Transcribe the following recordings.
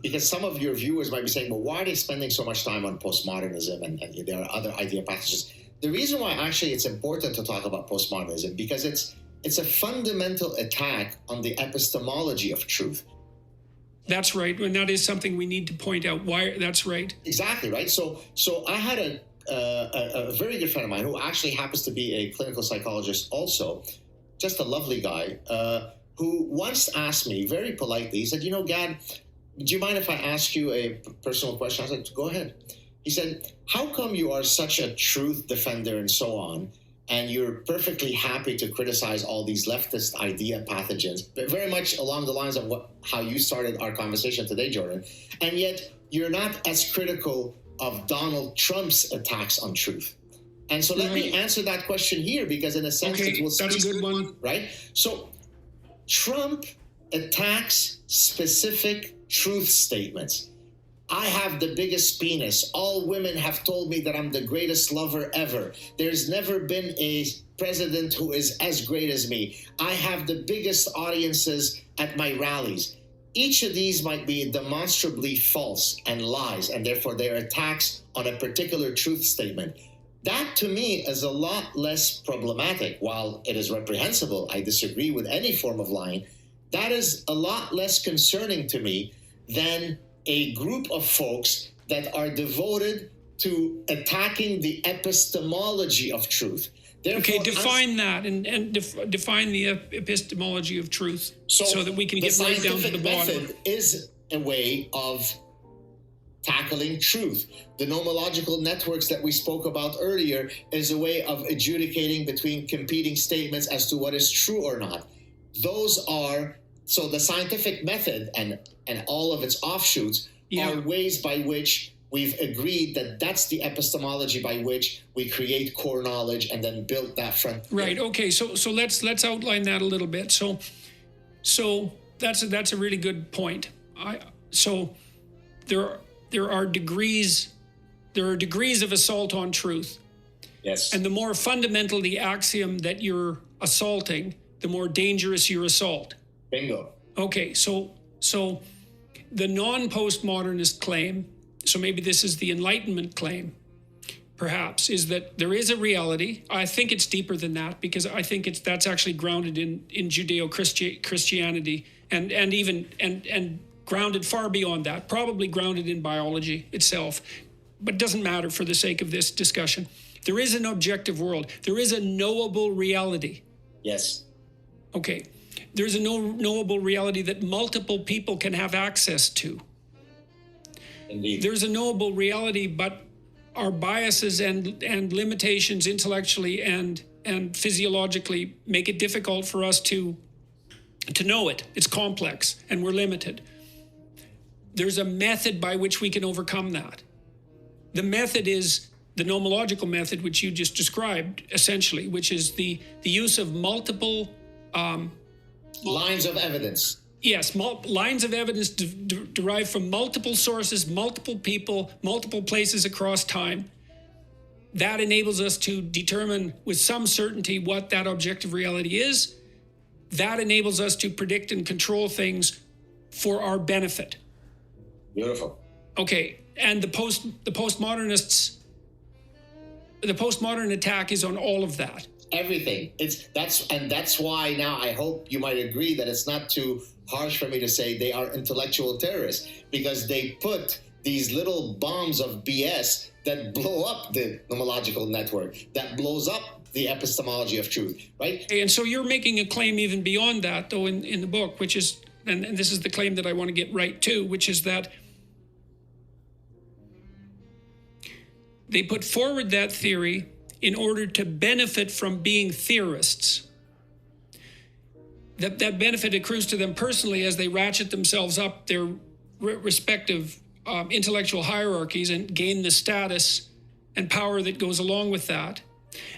Because some of your viewers might be saying, well, why are they spending so much time on postmodernism and there are other idea passages? The reason why actually it's important to talk about postmodernism, because it's a fundamental attack on the epistemology of truth. That's right, and that is something we need to point out. Why? That's right. Exactly, right? So I had a very good friend of mine who actually happens to be a clinical psychologist also, just a lovely guy, who once asked me very politely, he said, Gad, do you mind if I ask you a personal question? I said, go ahead. He said, how come you are such a truth defender and so on, and you're perfectly happy to criticize all these leftist idea pathogens, but very much along the lines of how you started our conversation today, Jordan, and yet you're not as critical of Donald Trump's attacks on truth? And so let me answer that question here, because in a sense it will speak. That's a good one. Right? So Trump attacks specific truth statements. I have the biggest penis. All women have told me that I'm the greatest lover ever. There's never been a president who is as great as me. I have the biggest audiences at my rallies. Each of these might be demonstrably false and lies, and therefore they're attacks on a particular truth statement. That, to me, is a lot less problematic. While it is reprehensible, I disagree with any form of lying, that is a lot less concerning to me than a group of folks that are devoted to attacking the epistemology of truth. Therefore, define that and define the epistemology of truth so that we can get right down to the bottom. The scientific method is a way of tackling truth. The nomological networks that we spoke about earlier is a way of adjudicating between competing statements as to what is true or not. So the scientific method and all of its offshoots are ways by which we've agreed that that's the epistemology by which we create core knowledge and then build that front. Right. Okay. So let's outline that a little bit. So that's a really good point. So there are degrees of assault on truth. Yes. And the more fundamental the axiom that you're assaulting, the more dangerous your assault. Bingo. Okay, so the non-postmodernist claim, so maybe this is the Enlightenment claim, perhaps, is that there is a reality. I think it's deeper than that, because I think that's actually grounded in Judeo-Christianity and grounded far beyond that, probably grounded in biology itself, but it doesn't matter for the sake of this discussion. There is an objective world. There is a knowable reality. Yes. Okay. There's a knowable reality that multiple people can have access to. Indeed. There's a knowable reality, but our biases and limitations intellectually and physiologically make it difficult for us to know it. It's complex and we're limited. There's a method by which we can overcome that. The method is the nomological method, which you just described, essentially, which is the use of multiple lines of evidence. Yes, lines of evidence derived from multiple sources, multiple people, multiple places across time. That enables us to determine with some certainty what that objective reality is. That enables us to predict and control things for our benefit. Beautiful. Okay, and the postmodern attack is on all of that. Everything. That's why now I hope you might agree that it's not too harsh for me to say they are intellectual terrorists, because they put these little bombs of BS that blow up the nomological network, that blows up the epistemology of truth, right? And so you're making a claim even beyond that, though, in the book, which is, and this is the claim that I want to get right to, which is that they put forward that theory in order to benefit from being theorists. That benefit accrues to them personally as they ratchet themselves up their respective intellectual hierarchies and gain the status and power that goes along with that.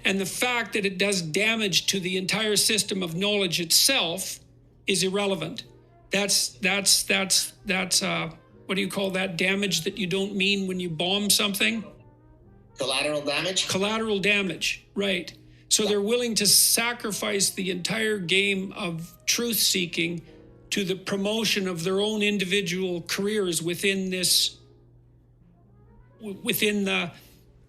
And the fact that it does damage to the entire system of knowledge itself is irrelevant. That's what do you call that damage that you don't mean when you bomb something? Collateral damage? Collateral damage, right. So they're willing to sacrifice the entire game of truth-seeking to the promotion of their own individual careers within the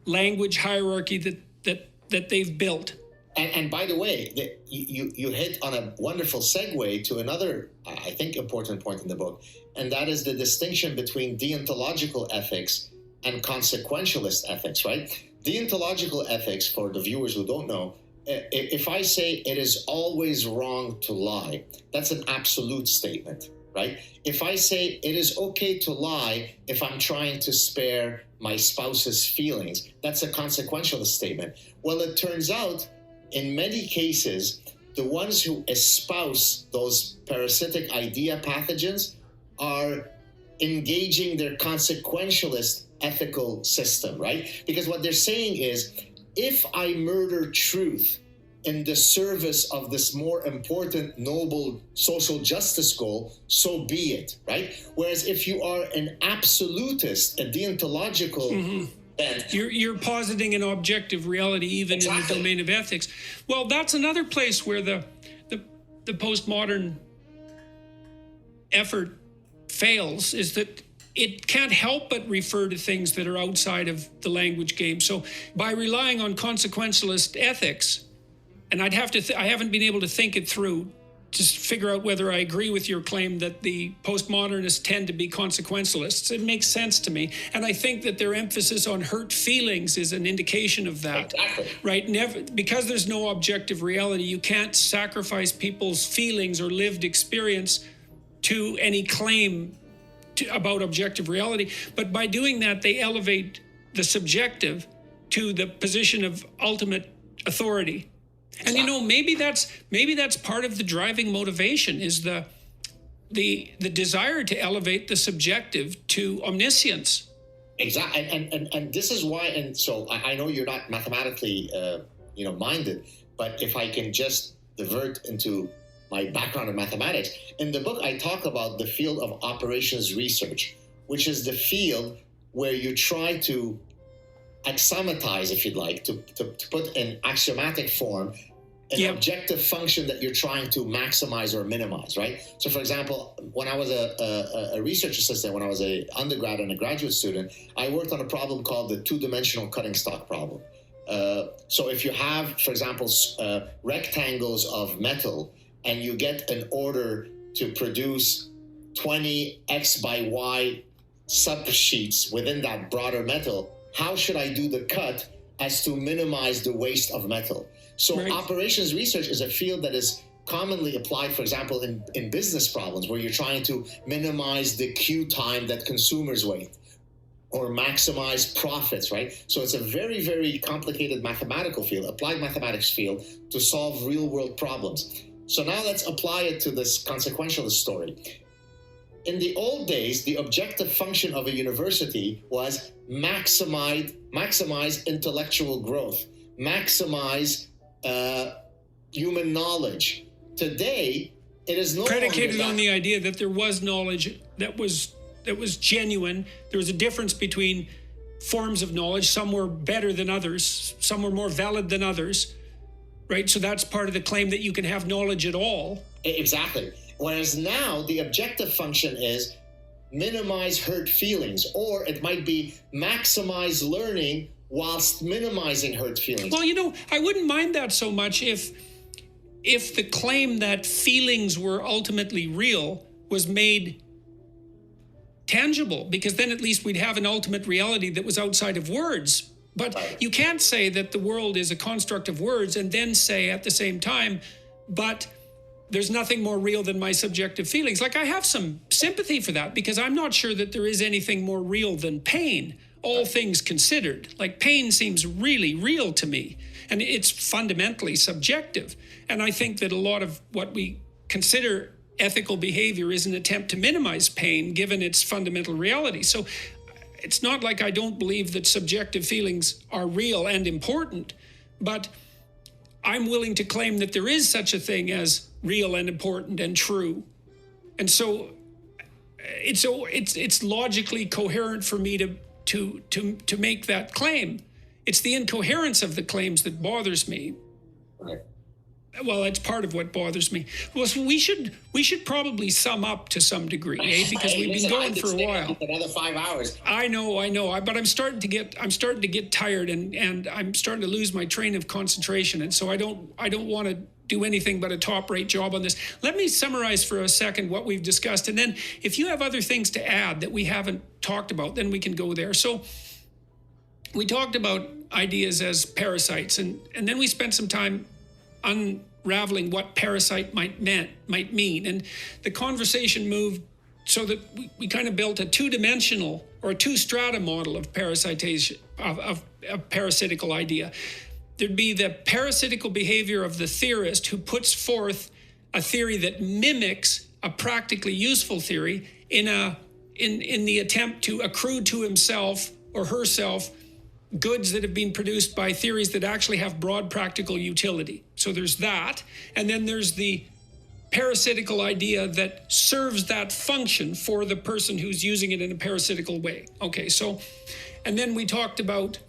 language hierarchy that they've built. And by the way, you hit on a wonderful segue to another, I think, important point in the book, and that is the distinction between deontological ethics and consequentialist ethics, right? Deontological ethics, for the viewers who don't know, if I say it is always wrong to lie, that's an absolute statement, right? If I say it is okay to lie if I'm trying to spare my spouse's feelings, that's a consequentialist statement. Well, it turns out, in many cases, the ones who espouse those parasitic idea pathogens are engaging their consequentialist ethical system, right? Because what they're saying is, if I murder truth in the service of this more important, noble social justice goal, so be it, right? Whereas if you are an absolutist, a deontological bent, you're positing an objective reality even in the domain of ethics. Well, that's another place where the postmodern effort fails, is that it can't help but refer to things that are outside of the language game. So by relying on consequentialist ethics, and I haven't been able to think it through to figure out whether I agree with your claim that the postmodernists tend to be consequentialists. It makes sense to me. And I think that their emphasis on hurt feelings is an indication of that. Exactly. Right? Because there's no objective reality, you can't sacrifice people's feelings or lived experience to any claim about objective reality. But by doing that, they elevate the subjective to the position of ultimate authority. And maybe that's part of the driving motivation, is the desire to elevate the subjective to omniscience. Exactly, and this is why. And so I know you're not mathematically, minded, but if I can just divert into my background in mathematics, in the book I talk about the field of operations research, which is the field where you try to axiomatize, if you'd like, to put in axiomatic form an objective function that you're trying to maximize or minimize, right? So, for example, when I was a research assistant, when I was an undergrad and a graduate student, I worked on a problem called the two-dimensional cutting stock problem. So if you have, for example, rectangles of metal, and you get an order to produce 20 X by Y subsheets within that broader metal, how should I do the cut as to minimize the waste of metal? So operations research is a field that is commonly applied, for example, in business problems, where you're trying to minimize the queue time that consumers wait or maximize profits, right? So it's a very, very complicated mathematical field, applied mathematics field, to solve real world problems. So now let's apply it to this consequentialist story. In the old days, the objective function of a university was maximize intellectual growth, maximize human knowledge. Today, it is no predicated longer on the idea that there was knowledge that was genuine. There was a difference between forms of knowledge. Some were better than others. Some were more valid than others. Right? So that's part of the claim that you can have knowledge at all. Exactly. Whereas now the objective function is minimize hurt feelings, or it might be maximize learning whilst minimizing hurt feelings. Well, I wouldn't mind that so much if the claim that feelings were ultimately real was made tangible, because then at least we'd have an ultimate reality that was outside of words. But you can't say that the world is a construct of words and then say at the same time, but there's nothing more real than my subjective feelings. Like, I have some sympathy for that, because I'm not sure that there is anything more real than pain, all things considered. Like, pain seems really real to me, and it's fundamentally subjective. And I think that a lot of what we consider ethical behavior is an attempt to minimize pain given its fundamental reality. So it's not like I don't believe that subjective feelings are real and important, but I'm willing to claim that there is such a thing as real and important and true. And so it's logically coherent for me to make that claim. It's the incoherence of the claims that bothers me. Right. Well, it's part of what bothers me. Well, so we should probably sum up to some degree, because we've been going for a while. Another 5 hours. I know, but I'm starting to get tired, and I'm starting to lose my train of concentration, and so I don't want to do anything but a top-rate job on this. Let me summarize for a second what we've discussed, and then if you have other things to add that we haven't talked about, then we can go there. So we talked about ideas as parasites, and then we spent some time unraveling what parasite might mean. And the conversation moved so that we kind of built a two-dimensional or a two-strata model of parasitation, of parasitical idea. There'd be the parasitical behavior of the theorist who puts forth a theory that mimics a practically useful theory in the attempt to accrue to himself or herself goods that have been produced by theories that actually have broad practical utility. So there's that. And then there's the parasitical idea that serves that function for the person who's using it in a parasitical way. Okay, so, and then we talked about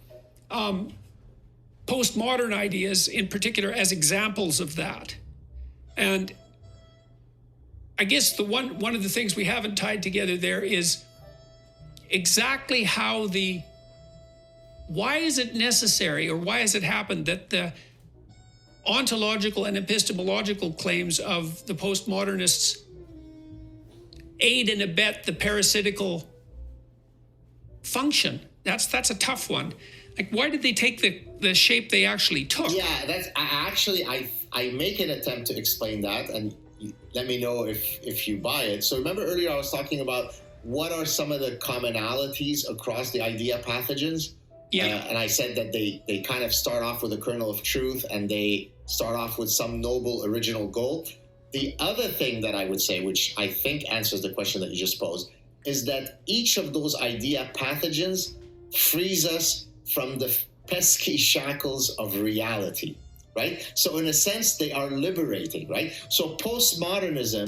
postmodern ideas in particular as examples of that. And I guess the one of the things we haven't tied together there is exactly how why is it necessary, or why has it happened that the ontological and epistemological claims of the postmodernists aid and abet the parasitical function? That's a tough one. Like, why did they take the shape they actually took? Yeah, I make an attempt to explain that, and let me know if you buy it. So remember earlier I was talking about what are some of the commonalities across the idea pathogens? Yeah. And I said that they kind of start off with a kernel of truth, and they start off with some noble original goal. The other thing that I would say, which I think answers the question that you just posed, is that each of those idea pathogens frees us from the pesky shackles of reality, right? So in a sense, they are liberating, right? So postmodernism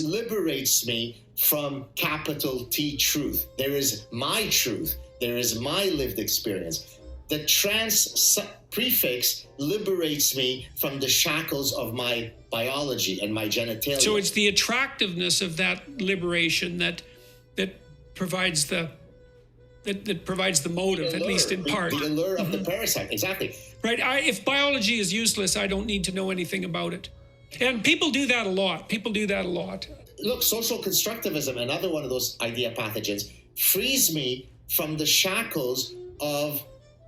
liberates me from capital T truth. There is my truth. There is my lived experience. The trans prefix liberates me from the shackles of my biology and my genitalia. So it's the attractiveness of that liberation that provides the motive, at least in part. The allure of the parasite, exactly. Right. If biology is useless, I don't need to know anything about it. And people do that a lot. Look, social constructivism, another one of those idea pathogens, frees me from the shackles of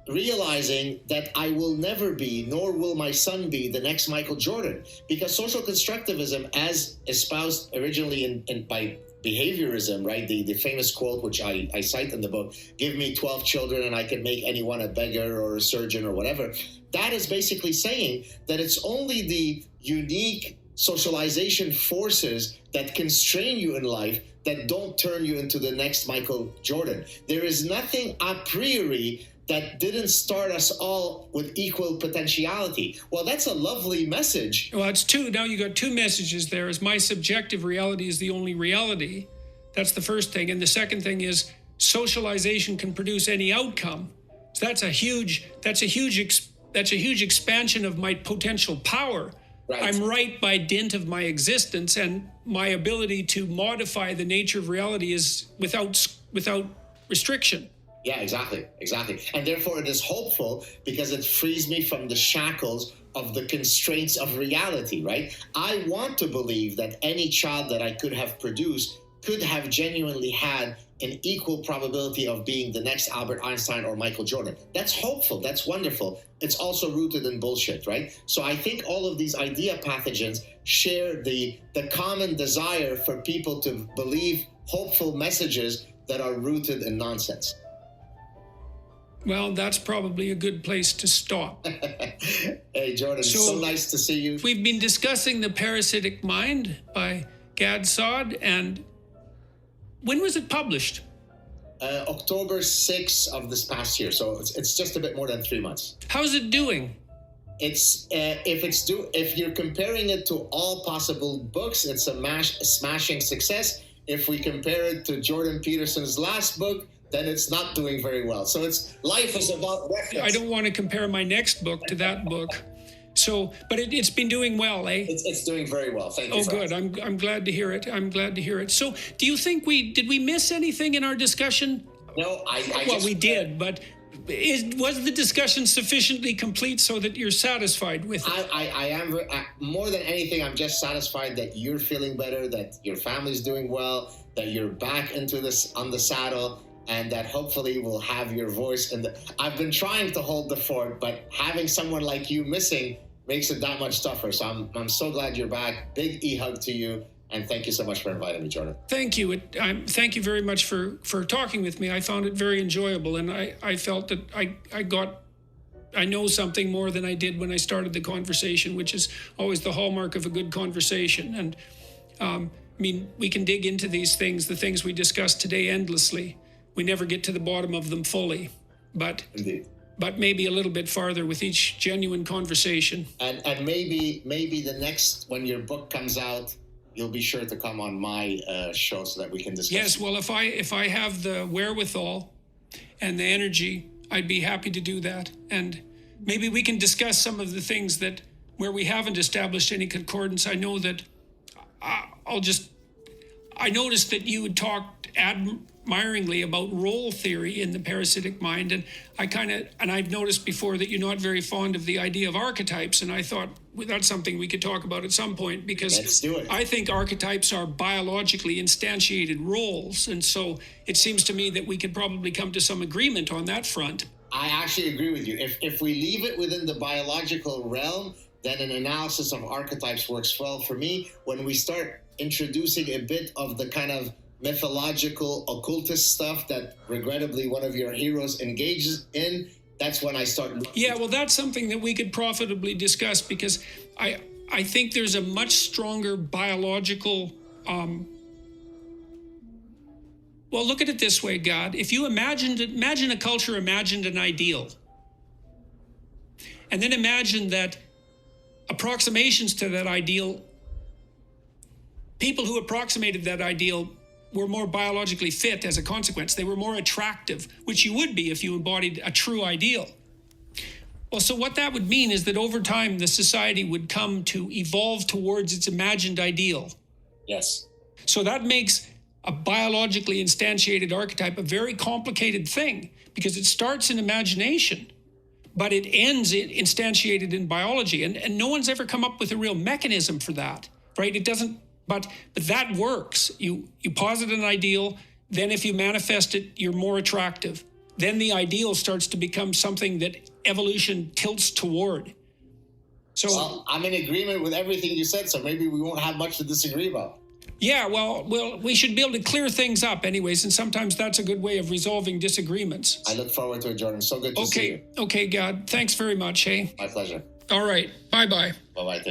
realizing that I will never be, nor will my son be, the next Michael Jordan. Because social constructivism, as espoused originally by behaviorism, right? The famous quote, which I cite in the book, give me 12 children and I can make anyone a beggar or a surgeon or whatever. That is basically saying that it's only the unique socialization forces that constrain you in life that don't turn you into the next Michael Jordan. There is nothing a priori that didn't start us all with equal potentiality. Well, that's a lovely message. Well, it's two. Now you got two messages there. Is my subjective reality is the only reality. That's the first thing. And the second thing is socialization can produce any outcome. So that's a huge expansion of my potential power. Right. I'm right by dint of my existence, and my ability to modify the nature of reality is without restriction. Yeah, exactly. And therefore it is hopeful because it frees me from the shackles of the constraints of reality, right? I want to believe that any child that I could have produced could have genuinely had an equal probability of being the next Albert Einstein or Michael Jordan. That's hopeful. That's wonderful. It's also rooted in bullshit, right? So I think all of these idea pathogens share the common desire for people to believe hopeful messages that are rooted in nonsense. Well, that's probably a good place to stop. Hey, Jordan, so nice to see you. We've been discussing The Parasitic Mind by Saad, and when was it published? October 6th of this past year, so it's just a bit more than 3 months. How's it doing? It's if you're comparing it to all possible books, it's a smashing success. If we compare it to Jordan Peterson's last book, then it's not doing very well. So life is about reference. I don't want to compare my next book to that book, So, but it's been doing well, eh? It's doing very well. Thank you. Oh, good. I'm glad to hear it. I'm glad to hear it. So, do you think did we miss anything in our discussion? No, We did, but was the discussion sufficiently complete so that you're satisfied with it? I am more than anything. I'm just satisfied that you're feeling better, that your family's doing well, that you're back into this on the saddle, and that hopefully we'll have your voice. I've been trying to hold the fort, but having someone like you missing makes it that much tougher. So I'm so glad you're back. Big hug to you. And thank you so much for inviting me, Jordan. Thank you. Thank you very much for talking with me. I found it very enjoyable, and I felt that I know something more than I did when I started the conversation, which is always the hallmark of a good conversation. And I mean, we can dig into these things, the things we discussed today, endlessly. We never get to the bottom of them fully, but indeed. But maybe a little bit farther with each genuine conversation. And maybe the next, when your book comes out, you'll be sure to come on my show so that we can discuss. Yes, well, if I have the wherewithal and the energy, I'd be happy to do that. And maybe we can discuss some of the things where we haven't established any concordance. I know that I noticed that you had talked admiringly about role theory in the parasitic mind, and I've noticed before that you're not very fond of the idea of archetypes, and I thought that's something we could talk about at some point, because let's do it. I think archetypes are biologically instantiated roles, and so it seems to me that we could probably come to some agreement on that front. I actually agree with you. If we leave it within the biological realm, then an analysis of archetypes works well for me. When we start introducing a bit of the kind of mythological occultist stuff that regrettably one of your heroes engages in, that's when I start. Yeah, well, that's something that we could profitably discuss, because I think there's a much stronger biological. Well, look at it this way, God. If you imagine a culture imagined an ideal, and then imagine that approximations to that ideal, people who approximated that ideal were more biologically fit as a consequence. They were more attractive, which you would be if you embodied a true ideal. Well, so what that would mean is that over time, the society would come to evolve towards its imagined ideal. Yes. So that makes a biologically instantiated archetype a very complicated thing, because it starts in imagination, but it ends instantiated in biology. And no one's ever come up with a real mechanism for that, right? It doesn't. But that works. You posit an ideal, then if you manifest it, you're more attractive. Then the ideal starts to become something that evolution tilts toward. So, well, I'm in agreement with everything you said, so maybe we won't have much to disagree about. Yeah, well, we should be able to clear things up anyways, and sometimes that's a good way of resolving disagreements. I look forward to it, Jordan. So good to see you. Okay, God. Thanks very much, hey? My pleasure. All right. Bye-bye. Bye-bye.